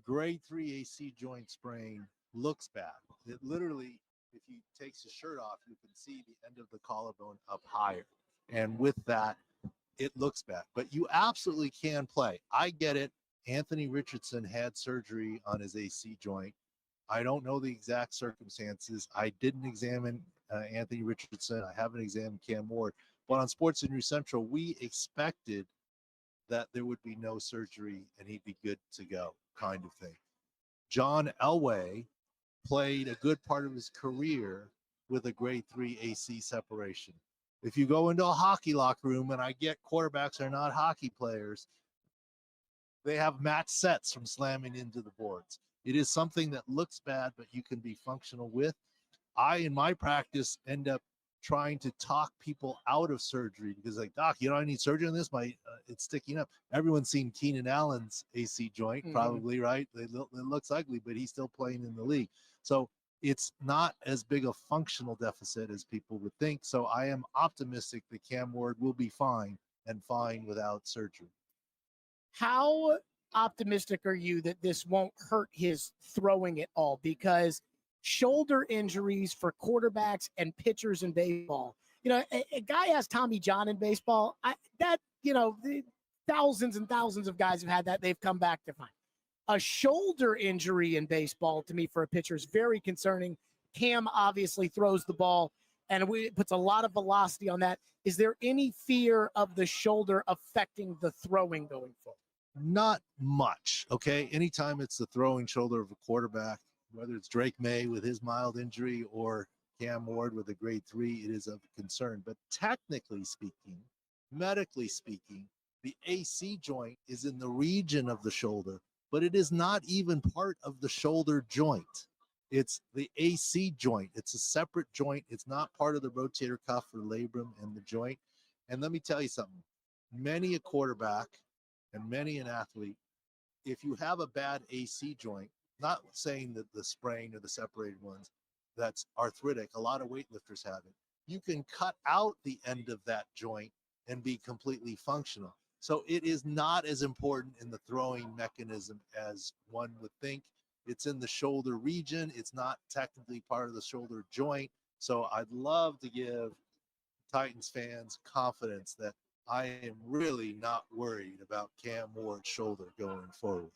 grade 3 AC joint sprain looks bad. It literally, if he takes his shirt off, you can see the end of the collarbone up higher. And with that, it looks bad. But you absolutely can play. I get it. Anthony Richardson had surgery on his AC joint. I don't know the exact circumstances. I didn't examine Anthony Richardson. I haven't examined Cam Ward. But on Sports News Central, we expected that there would be no surgery and he'd be good to go, kind of thing. John Elway played a good part of his career with a grade 3 AC separation. If you go into a hockey locker room, and I get quarterbacks are not hockey players, they have match sets from slamming into the boards. It is something that looks bad, but you can be functional with. I, in my practice, end up trying to talk people out of surgery because, like, doc, I need surgery on this. It's sticking up. Everyone's seen Keenan Allen's AC joint, probably, right? It looks ugly, but he's still playing in the league. So it's not as big a functional deficit as people would think. So I am optimistic that Cam Ward will be fine and fine without surgery. How optimistic are you that this won't hurt his throwing at all? Because shoulder injuries for quarterbacks and pitchers in baseball, a guy has Tommy John in baseball. Thousands and thousands of guys have had that. They've come back to fine. A shoulder injury in baseball, to me, for a pitcher is very concerning. Cam obviously throws the ball and it puts a lot of velocity on that. Is there any fear of the shoulder affecting the throwing going forward? Not much, okay? Anytime it's the throwing shoulder of a quarterback, whether it's Drake May with his mild injury or Cam Ward with a grade 3, it is of concern. But technically speaking, medically speaking, the AC joint is in the region of the shoulder, but it is not even part of the shoulder joint. It's the AC joint. It's a separate joint. It's not part of the rotator cuff or labrum and the joint. And let me tell you something. Many a quarterback and many an athlete, if you have a bad AC joint, not saying that the sprain or the separated ones, that's arthritic. A lot of weightlifters have it. You can cut out the end of that joint and be completely functional. So it is not as important in the throwing mechanism as one would think. It's in the shoulder region. It's not technically part of the shoulder joint. So I'd love to give Titans fans confidence that I am really not worried about Cam Ward's shoulder going forward.